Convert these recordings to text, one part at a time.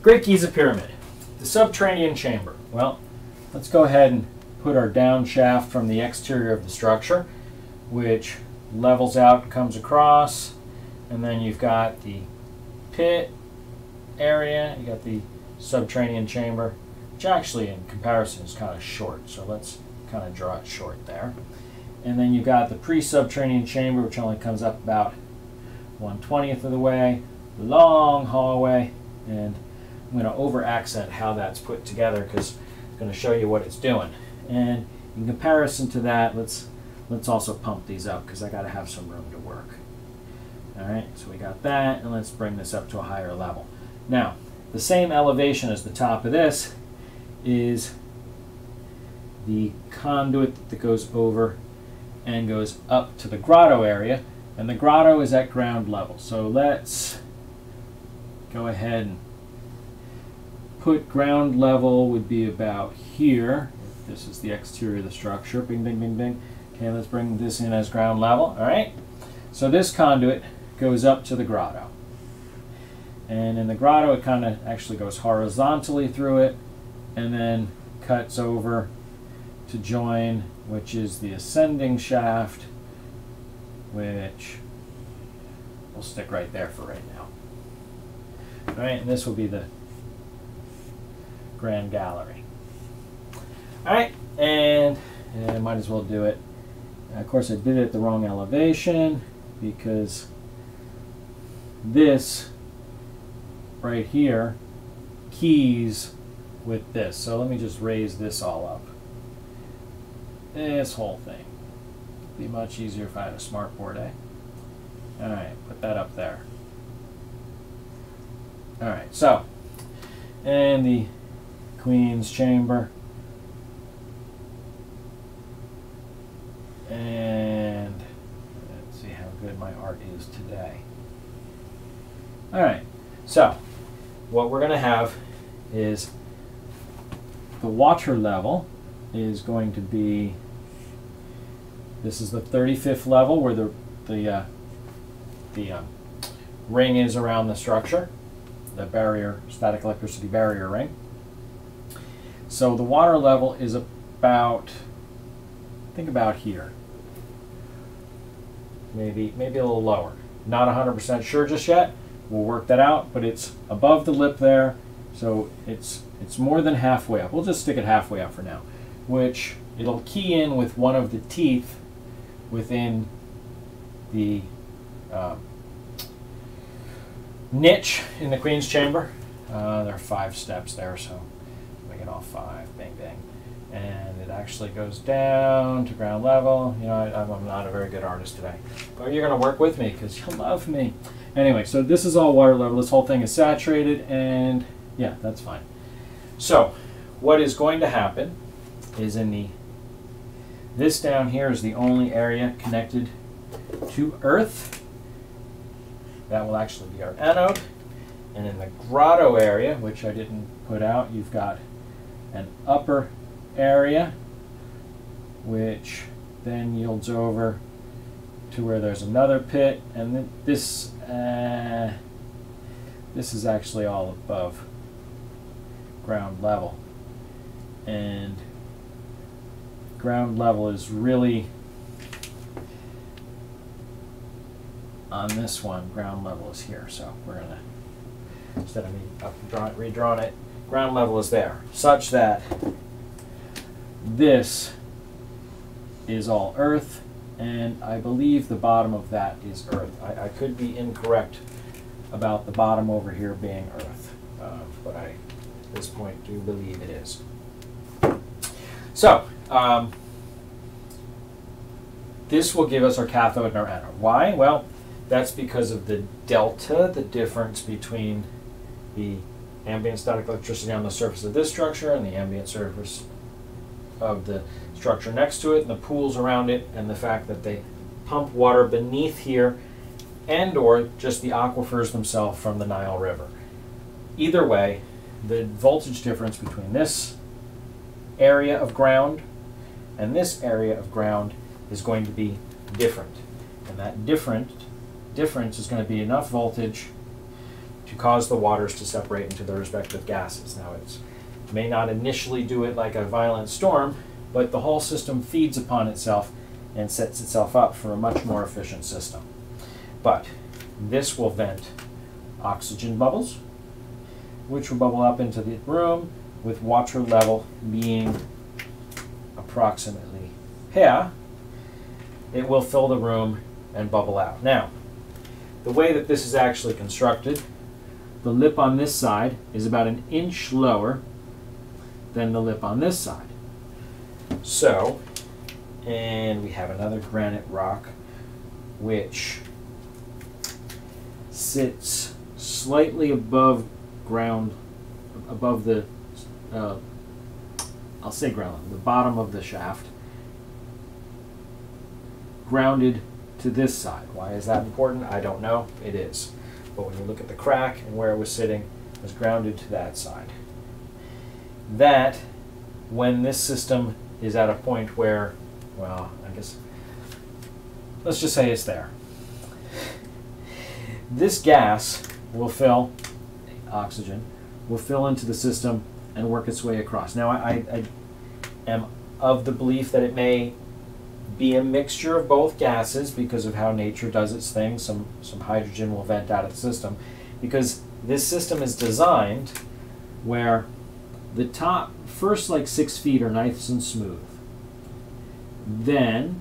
Great Giza Pyramid, the subterranean chamber. Well, let's go ahead and put our down shaft from the exterior of the structure, which levels out and comes across, and then you've got the pit area, you got the subterranean chamber, which actually in comparison is kind of short, so let's kind of draw it short there. And then you've got the pre-subterranean chamber, which only comes up about 1/20th of the way, long hallway, and I'm going to over-accent how that's put together because I'm going to show you what it's doing. And in comparison to that, let's also pump these up because I got to have some room to work. All right, so we got that, and let's bring this up to a higher level. Now, the same elevation as the top of this is the conduit that goes over and goes up to the grotto area, and the grotto is at ground level. So let's go ahead and put ground level would be about here. This is the exterior of the structure. Bing, bing, bing, bing. Okay, let's bring this in as ground level. All right. So this conduit goes up to the grotto. And in the grotto, it kind of actually goes horizontally through it and then cuts over to join, which is the ascending shaft, which we'll stick right there for right now. All right, and this will be the grand gallery. All right, and I might as well do it. Of course, I did it at the wrong elevation because this right here keys with this. So let me just raise this all up. This whole thing. Be much easier if I had a smart board, eh? All right, put that up there. All right, so, and the Queen's chamber. And let's see how good my art is today. All right, so what we're going to have is the water level is going to be, this is the 35th level where the ring is around the structure, the barrier, static electricity barrier ring. So the water level is about, think about here. Maybe a little lower. Not 100% sure just yet. We'll work that out, but it's above the lip there, so it's more than halfway up. We'll just stick it halfway up for now, which it'll key in with one of the teeth within the niche in the Queen's chamber. There are 5 steps there, so make it all 5. Bang, bang. And it actually goes down to ground level. You know, I'm not a very good artist today, but you're going to work with me because you love me. Anyway, so this is all water level. This whole thing is saturated, and yeah, that's fine. So what is going to happen is this down here is the only area connected to Earth. That will actually be our anode. And in the grotto area, which I didn't put out, you've got an upper area, which then yields over to where there's another pit, and then this is actually all above ground level. And ground level is really, on this one, ground level is here. So we're going to, instead of me redrawing it, ground level is there, such that this is all Earth, and I believe the bottom of that is Earth. I could be incorrect about the bottom over here being Earth, but I, at this point, do believe it is. So, this will give us our cathode and our anode. Why? Well, that's because of the delta, the difference between the ambient static electricity on the surface of this structure and the ambient surface of the structure next to it, and the pools around it, and the fact that they pump water beneath here, and or just the aquifers themselves from the Nile River. Either way, the voltage difference between this area of ground and this area of ground is going to be different. And that difference is going to be enough voltage to cause the waters to separate into their respective gases. Now, it may not initially do it like a violent storm, but the whole system feeds upon itself and sets itself up for a much more efficient system. But this will vent oxygen bubbles, which will bubble up into the room with water level being approximately here. It will fill the room and bubble out. Now, the way that this is actually constructed, the lip on this side is about an inch lower than the lip on this side. So, and we have another granite rock which sits slightly above ground, above the, I'll say ground level, the bottom of the shaft, grounded to this side. Why is that important? I don't know. It is. But when you look at the crack and where it was sitting, it was grounded to that side. That, when this system is at a point where, well, I guess, let's just say it's there. This gas will fill, oxygen, will fill into the system and work its way across. Now, I am of the belief that it may be a mixture of both gases because of how nature does its thing. Some hydrogen will vent out of the system because this system is designed where the top first like 6 feet are nice and smooth. Then,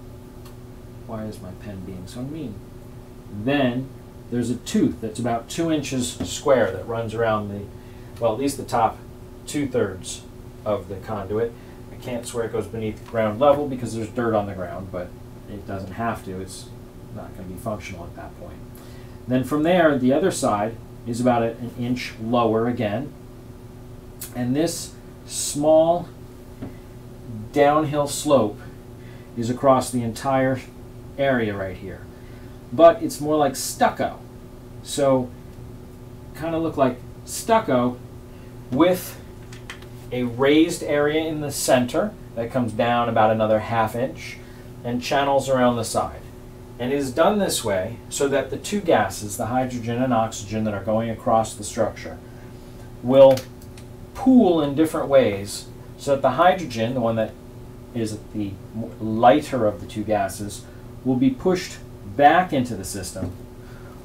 why is my pen being so mean? Then there's a tooth that's about 2 inches square that runs around the, well, at least the top 2/3 of the conduit. I can't swear it goes beneath ground level because there's dirt on the ground, but it doesn't have to. It's not going to be functional at that point. Then from there, the other side is about an inch lower again. And this small downhill slope is across the entire area right here. But it's more like stucco. So kind of look like stucco with a raised area in the center that comes down about another 1/2 inch and channels around the side. And it is done this way so that the two gases, the hydrogen and oxygen that are going across the structure, will pool in different ways so that the hydrogen, the one that is the lighter of the two gases, will be pushed back into the system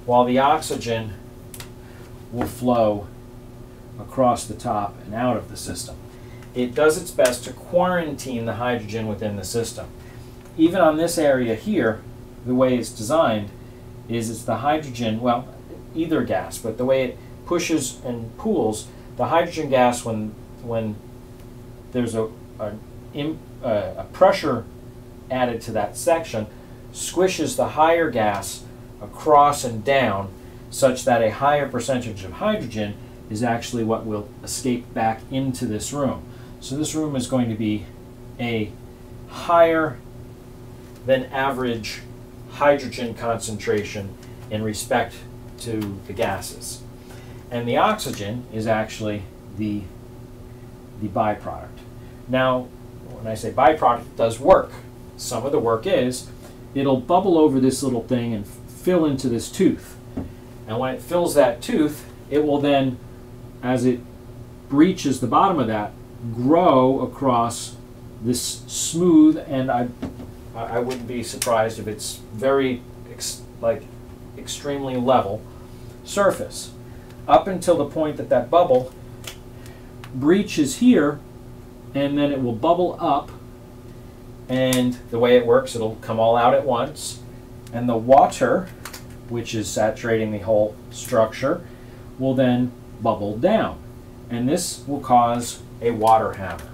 while the oxygen will flow across the top and out of the system. It does its best to quarantine the hydrogen within the system. Even on this area here, the way it's designed is it's the hydrogen, well, either gas, but the way it pushes and pools, the hydrogen gas, when there's a pressure added to that section, squishes the higher gas across and down such that a higher percentage of hydrogen is actually what will escape back into this room. So this room is going to be a higher than average hydrogen concentration in respect to the gases. And the oxygen is actually the byproduct. Now, when I say byproduct, it does work. Some of the work is it'll bubble over this little thing and fill into this tooth. And when it fills that tooth, it will then, as it breaches the bottom of that, grow across this smooth, and I wouldn't be surprised if it's very extremely level surface, up until the point that that bubble breaches here, and then it will bubble up, and the way it works, it'll come all out at once, and the water, which is saturating the whole structure, will then bubble down, and this will cause a water hammer.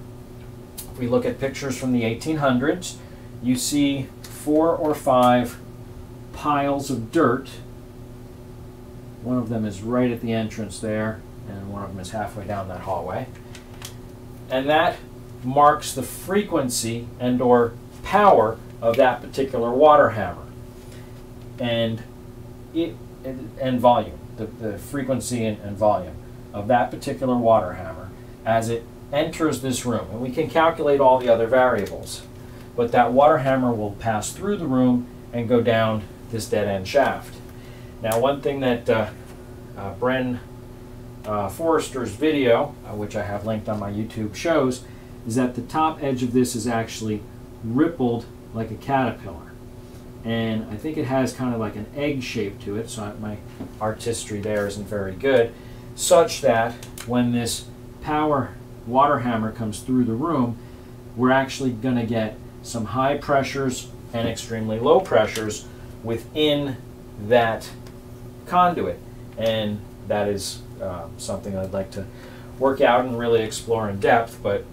If we look at pictures from the 1800s, you see 4 or 5 piles of dirt. One of them is right at the entrance there, and one of them is halfway down that hallway. And that marks the frequency and or power of that particular water hammer. And volume, the frequency and volume of that particular water hammer as it enters this room. And we can calculate all the other variables. But that water hammer will pass through the room and go down this dead-end shaft. Now, one thing that Bren Forrester's video, which I have linked on my YouTube, shows is that the top edge of this is actually rippled like a caterpillar. And I think it has kind of like an egg shape to it, so my artistry there isn't very good, such that when this power water hammer comes through the room, we're actually going to get some high pressures and extremely low pressures within that conduit. And that is something I'd like to work out and really explore in depth, but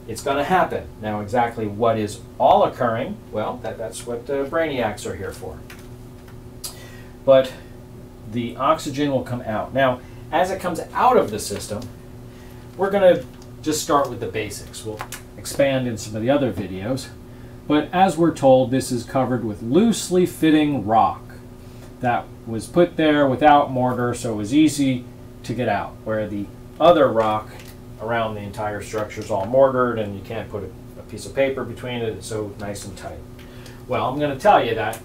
it's going to happen. Now, exactly what is all occurring, well, that's what brainiacs are here for. But the oxygen will come out. Now, as it comes out of the system, we're going to just start with the basics. We'll expand in some of the other videos. But as we're told, this is covered with loosely fitting rock that was put there without mortar, so it was easy to get out, where the other rock around the entire structure is all mortared and you can't put a piece of paper between it. It's so nice and tight. Well, I'm going to tell you that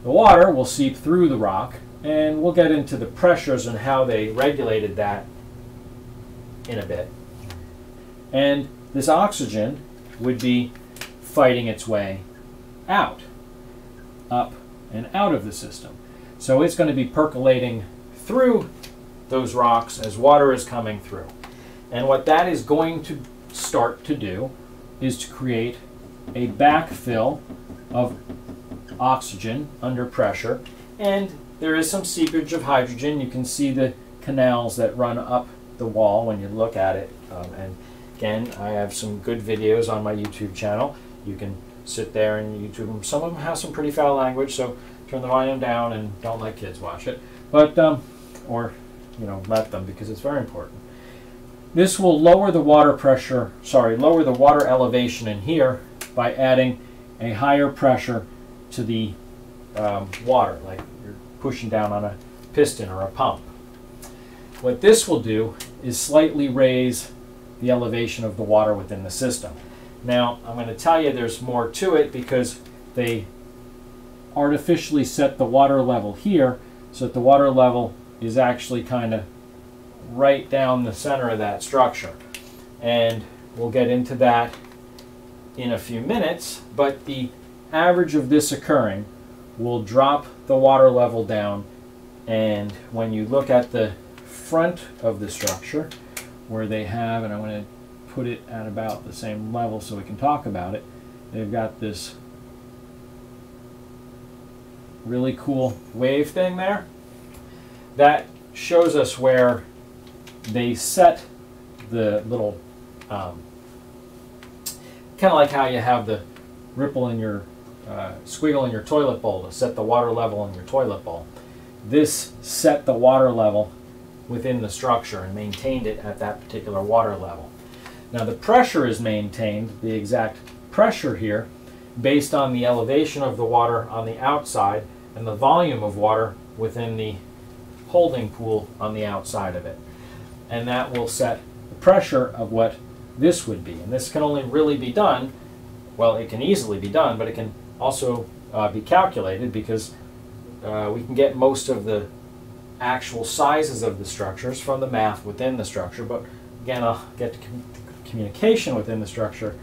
the water will seep through the rock, and we'll get into the pressures and how they regulated that in a bit. And this oxygen would be fighting its way out, up and out of the system. So it's going to be percolating through those rocks as water is coming through. And what that is going to start to do is to create a backfill of oxygen under pressure. And there is some seepage of hydrogen. You can see the canals that run up the wall when you look at it. And again, I have some good videos on my YouTube channel. You can sit there and YouTube them. Some of them have some pretty foul language, so turn the volume down and don't let kids watch it. But, or, you know, let them, because it's very important. This will lower the water pressure, lower the water elevation in here by adding a higher pressure to the water, like you're pushing down on a piston or a pump. What this will do is slightly raise the elevation of the water within the system. Now, I'm going to tell you there's more to it, because they artificially set the water level here so that the water level is actually kind of right down the center of that structure. And we'll get into that in a few minutes, but the average of this occurring will drop the water level down. And when you look at the front of the structure, where they have, and I'm going to put it at about the same level so we can talk about it, they've got this really cool wave thing there that shows us where they set the little kind of like how you have the ripple in your squiggle in your toilet bowl to set the water level in your toilet bowl. This set the water level within the structure and maintained it at that particular water level. Now the pressure is maintained, the exact pressure here, based on the elevation of the water on the outside and the volume of water within the holding pool on the outside of it. And that will set the pressure of what this would be. And this can only really be done, well, it can easily be done, but it can also be calculated, because we can get most of the actual sizes of the structures from the math within the structure. But again, I'll get to communication within the structure.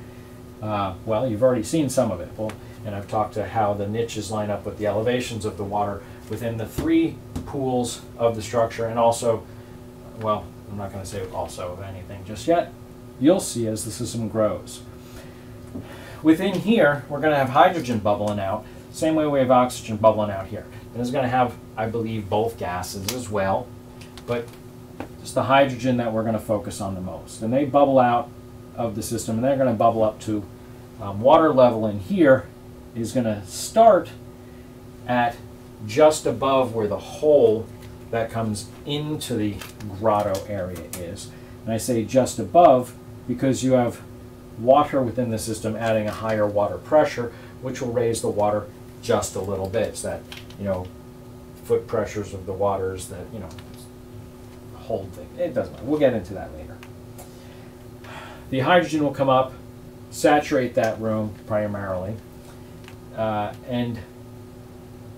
Well, you've already seen some of it. Well, and I've talked to how the niches line up with the elevations of the water within the three pools of the structure, and also, well, I'm not going to say also of anything just yet. You'll see as the system grows. Within here, we're going to have hydrogen bubbling out, same way we have oxygen bubbling out here. And it's going to have, I believe, both gases as well, but it's the hydrogen that we're going to focus on the most. And they bubble out of the system, and they're going to bubble up to water level in here is going to start at just above where the hole that comes into the grotto area is. And I say just above because you have water within the system adding a higher water pressure, which will raise the water just a little bit. So that, you know, foot pressures of the waters that, you know, hold thing. It doesn't matter. We'll get into that later. The hydrogen will come up, saturate that room primarily, and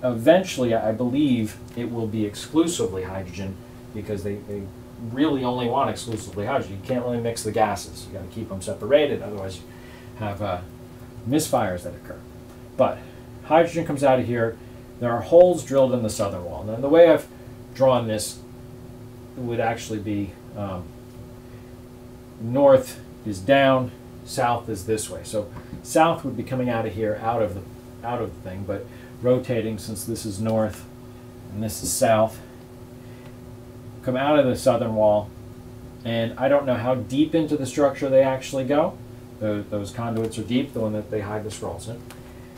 eventually I believe it will be exclusively hydrogen, because they really only want exclusively hydrogen. You can't really mix the gases. You got to keep them separated, otherwise you have misfires that occur. But hydrogen comes out of here. There are holes drilled in the southern wall. Now, the way I've drawn this would actually be north is down, south is this way. So south would be coming out of here, out of the thing, but rotating, since this is north and this is south, come out of the southern wall. And I don't know how deep into the structure they actually go. Those conduits are deep, the one that they hide the scrolls in.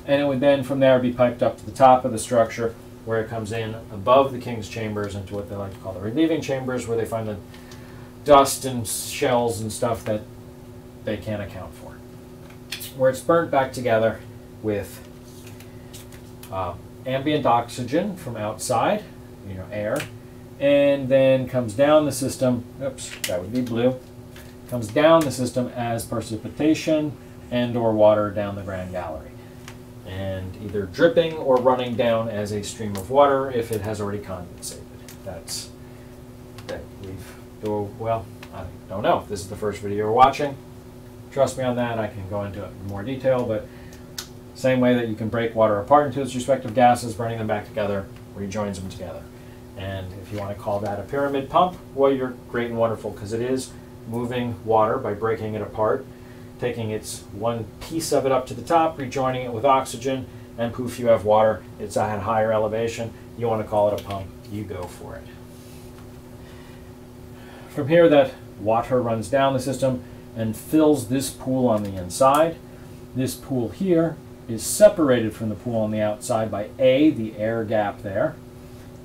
And it would then from there be piped up to the top of the structure, where it comes in above the king's chambers into what they like to call the relieving chambers, where they find the dust and shells and stuff that they can't account for. Where it's burnt back together with ambient oxygen from outside, air, and then comes down the system. Oops, that would be blue. Comes down the system as precipitation and or water down the Grand Gallery, and either dripping or running down as a stream of water if it has already condensated. Well, I don't know if this is the first video you're watching. Trust me on that. I can go into it in more detail, but same way that you can break water apart into its respective gases, burning them back together rejoins them together. And if you want to call that a pyramid pump, well, you're great and wonderful, because it is moving water by breaking it apart, taking its one piece of it up to the top, rejoining it with oxygen, and poof, you have water. It's at a higher elevation. You want to call it a pump, you go for it. From here, that water runs down the system and fills this pool on the inside. This pool here is separated from the pool on the outside by A, the air gap there,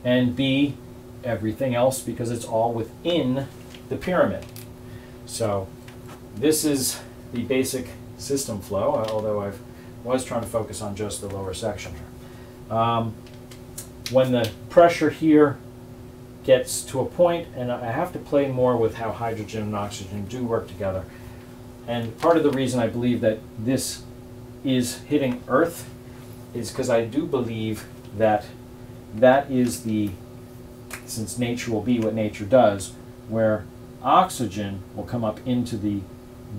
and B, everything else, because it's all within the pyramid. So this is the basic system flow, although I was trying to focus on just the lower section here. When the pressure here gets to a point, and I have to play more with how hydrogen and oxygen do work together, and part of the reason I believe that this is hitting Earth is because I do believe that that is since nature will be what nature does, where oxygen will come up into the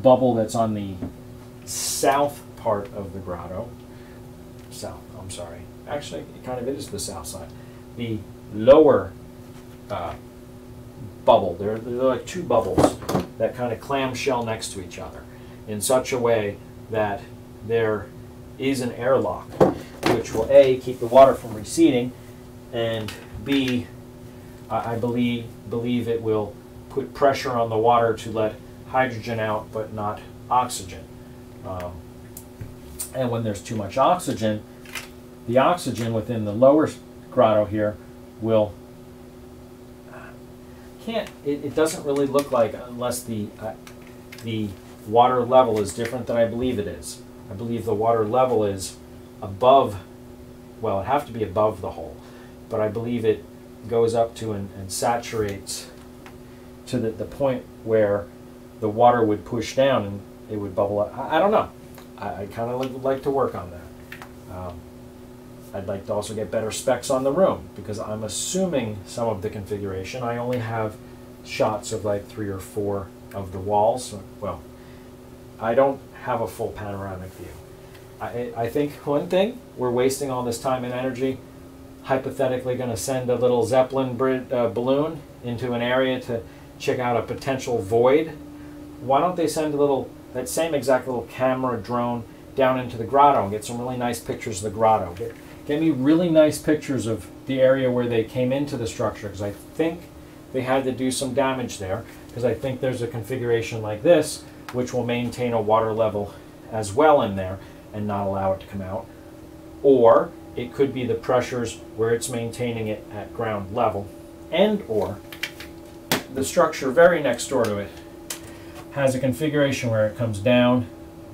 bubble that's on the south part of the grotto. Actually, it kind of is the south side. The lower bubble, they're like two bubbles that kind of clamshell next to each other in such a way that there is an airlock, which will A, keep the water from receding, and B, I believe it will put pressure on the water to let hydrogen out but not oxygen. And when there's too much oxygen, the oxygen within the lower grotto here will it doesn't really look like, unless the water level is different than I believe it is. I believe the water level is above, well, it'd have to be above the hole, but I believe it goes up to and saturates to the point where the water would push down and it would bubble up. I don't know. I kind of would like to work on that. I'd like to also get better specs on the room, because I'm assuming some of the configuration. I only have shots of like 3 or 4 of the walls. Well, I don't have a full panoramic view. I think one thing, we're wasting all this time and energy hypothetically going to send a little Zeppelin balloon into an area to check out a potential void. Why don't they send that same exact little camera drone down into the grotto and get some really nice pictures of the grotto? Get me really nice pictures of the area where they came into the structure, because I think they had to do some damage there, because I think there's a configuration like this which will maintain a water level as well in there and not allow it to come out. Or it could be the pressures where it's maintaining it at ground level, and or the structure very next door to it has a configuration where it comes down,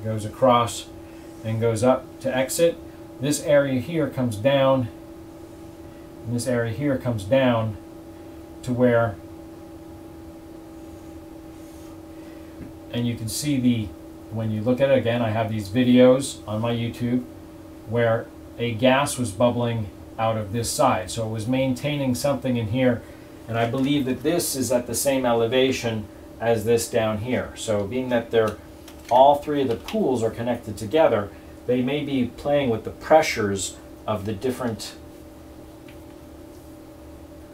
goes across, and goes up to exit. This area here comes down, and this area here comes down to where, and you can see when you look at it again, I have these videos on my YouTube where a gas was bubbling out of this side. So it was maintaining something in here And I believe that this is at the same elevation as this down here. So being that all three of the pools are connected together, they may be playing with the pressures of the different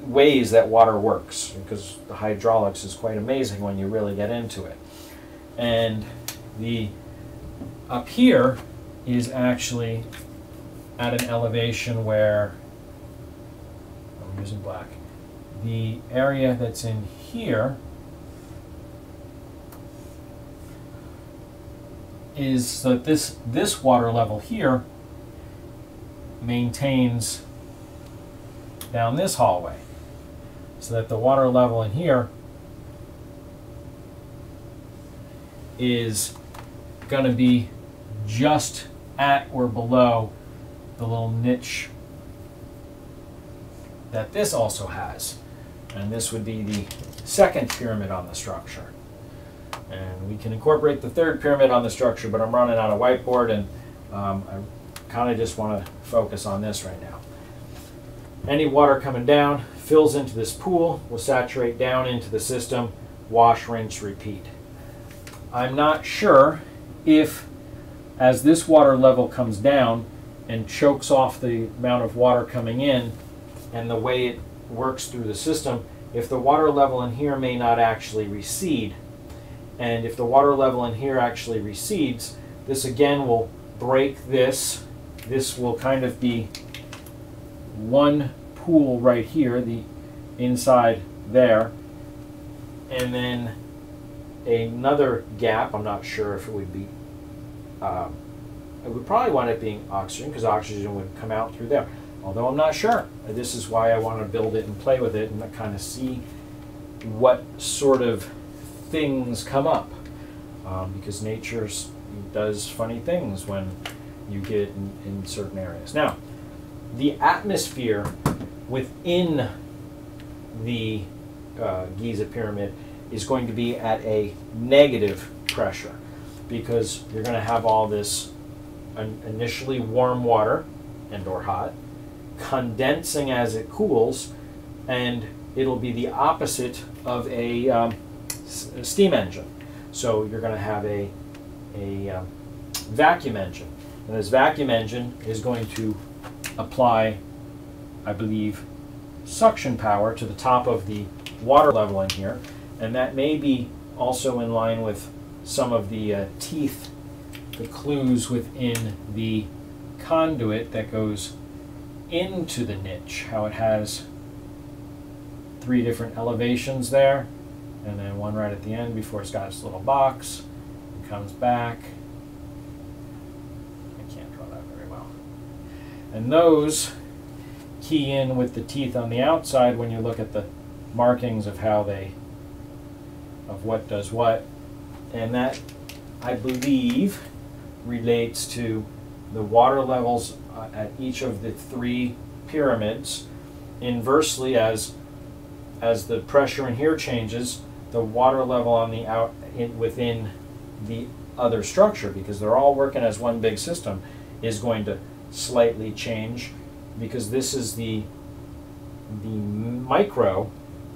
ways that water works, because the hydraulics is quite amazing when you really get into it. And up here is actually at an elevation where, I'm using black, the area that's in here is that this water level here maintains down this hallway, so that the water level in here is going to be just at or below the little niche that this also has. And this would be the second pyramid on the structure. And we can incorporate the third pyramid on the structure, but I'm running out of whiteboard, and I kind of just want to focus on this right now. Any water coming down fills into this pool, will saturate down into the system, wash, rinse, repeat. I'm not sure if, as this water level comes down and chokes off the amount of water coming in and the way it works through the system, if the water level in here may not actually recede. And if the water level in here actually recedes, this again will break this. This will kind of be one pool right here, the inside there, and then another gap. I'm not sure if it would be, I would probably want it being oxygen, because oxygen would come out through there. Although I'm not sure. This is why I want to build it and play with it and kind of see what sort of things come up, because nature does funny things when you get in certain areas. Now, the atmosphere within the Giza Pyramid is going to be at a negative pressure, because you're going to have all this initially warm water and or hot condensing as it cools, and it'll be the opposite of a steam engine. So you're going to have a vacuum engine, and this vacuum engine is going to apply, I believe, suction power to the top of the water level in here, and that may be also in line with some of the teeth, the clues within the conduit that goes into the niche, how it has 3 different elevations there, and then one right at the end before it's got its little box. It comes back. I can't draw that very well. And those key in with the teeth on the outside when you look at the markings of how of what does what. And that, I believe, relates to the water levels at each of the 3 pyramids. Inversely, as the pressure in here changes, the water level on the within the other structure, because they're all working as one big system, is going to slightly change, because this is the micro,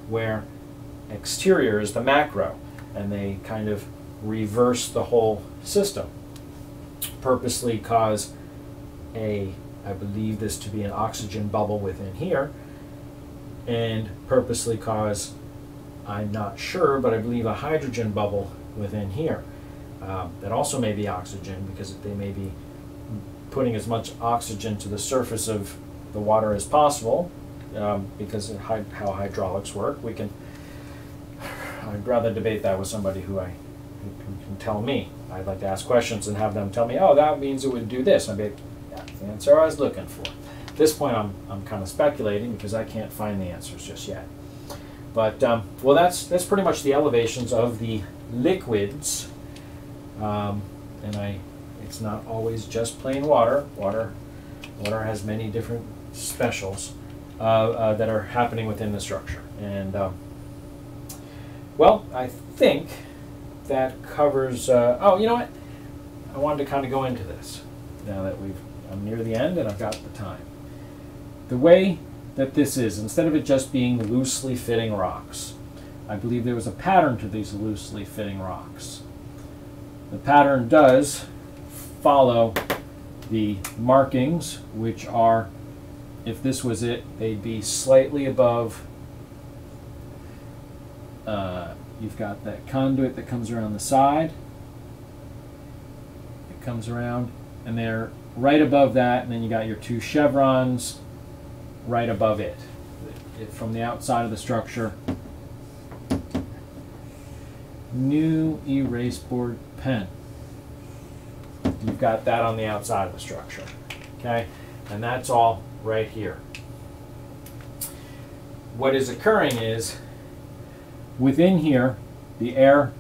where exterior is the macro, and they kind of reverse the whole system. Purposely cause I believe this to be an oxygen bubble within here, and purposely cause, I'm not sure, but I believe a hydrogen bubble within here. That also may be oxygen, because they may be putting as much oxygen to the surface of the water as possible, because of how hydraulics work. I'd rather debate that with somebody who can tell me. I'd like to ask questions and have them tell me, oh, that means it would do this. I'd be like, yeah, that's the answer I was looking for. At this point, I'm kind of speculating, because I can't find the answers just yet. But well, that's pretty much the elevations of the liquids, and it's not always just plain water. Water has many different specials that are happening within the structure. And well, I think that covers. Oh, you know what? I wanted to kind of go into this now that I'm near the end and I've got the time. The way that this is, instead of it just being loosely fitting rocks. I believe there was a pattern to these loosely fitting rocks. The pattern does follow the markings, which are, if this was it, they'd be slightly above. You've got that conduit that comes around the side. It comes around, and they're right above that, and then you got your two chevrons right above it. From the outside of the structure. New erase board pen. You've got that on the outside of the structure. Okay? And that's all right here. What is occurring is, within here, the air,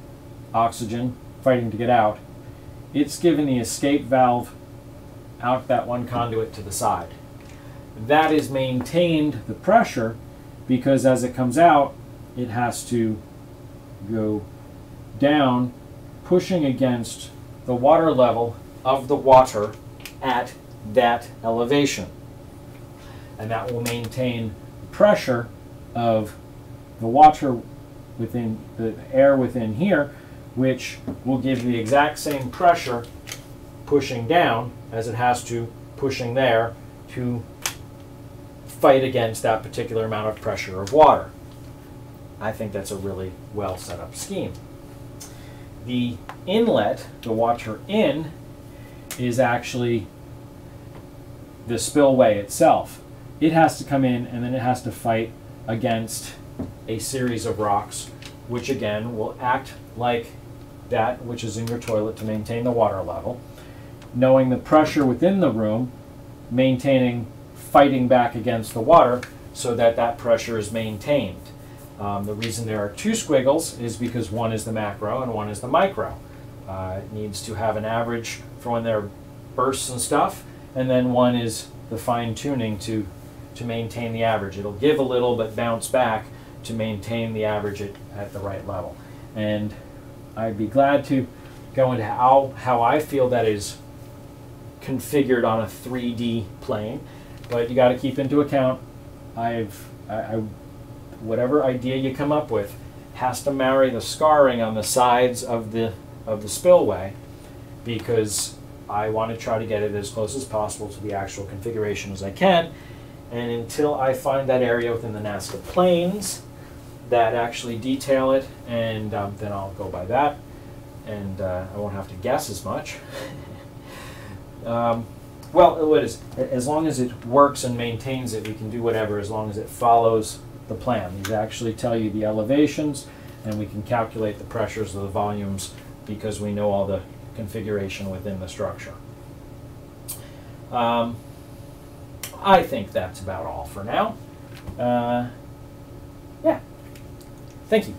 oxygen, fighting to get out, it's given the escape valve out that one conduit to the side. That is maintained the pressure because as it comes out, it has to go down, pushing against the water level of the water at that elevation. And that will maintain the pressure of the water within the air within here, which will give the exact same pressure pushing down as it has to pushing there to fight against that particular amount of pressure of water. I think that's a really well set up scheme. The inlet, the water in, is actually the spillway itself. It has to come in and then it has to fight against a series of rocks, which again will act like that which is in your toilet to maintain the water level, knowing the pressure within the room, fighting back against the water so that that pressure is maintained. The reason there are two squiggles is because one is the macro and one is the micro. It needs to have an average for when there are bursts and stuff, and then one is the fine tuning to maintain the average. It'll give a little but bounce back to maintain the average at the right level. And I'd be glad to go into how I feel that is configured on a 3D plane, but you got to keep into account whatever idea you come up with has to marry the scarring on the sides of the spillway, because I want to try to get it as close as possible to the actual configuration as I can. And until I find that area within the Nazca planes that actually detail it, and then I'll go by that, and I won't have to guess as much. Well, what is, as long as it works and maintains it, we can do whatever as long as it follows the plan. These actually tell you the elevations, and we can calculate the pressures of the volumes because we know all the configuration within the structure. I think that's about all for now. Yeah. Thank you.